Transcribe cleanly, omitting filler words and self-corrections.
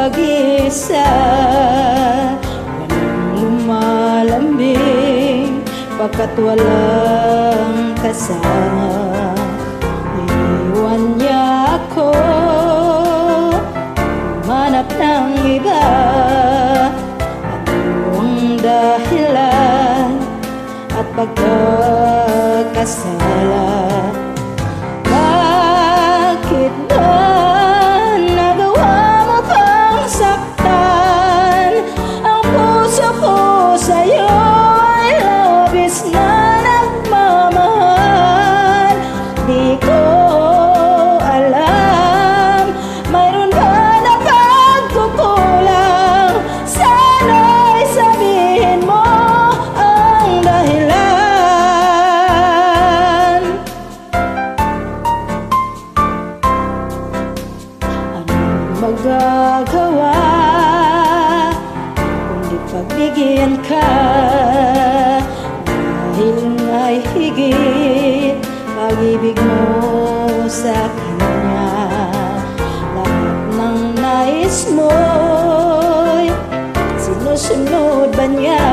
pag-isa, ganang lumalambing pagkat walang kasama. Iwan niya ako, manap ng iba. Anong dahilan at pagkakasala? Bakit ba nagawa mo pang saktan ang puso ko sa'yo? Ay labis na nagmamahal. Di ko alam, mayroon ba na pagkukulang? Sana'y sabihin mo ang dahilan. Anong magagawa kundi pagbigyan ka? Dahil nga'y higit pag-ibig mo sa kanya. Lahat ng nais mo'y sinusunod ba niya?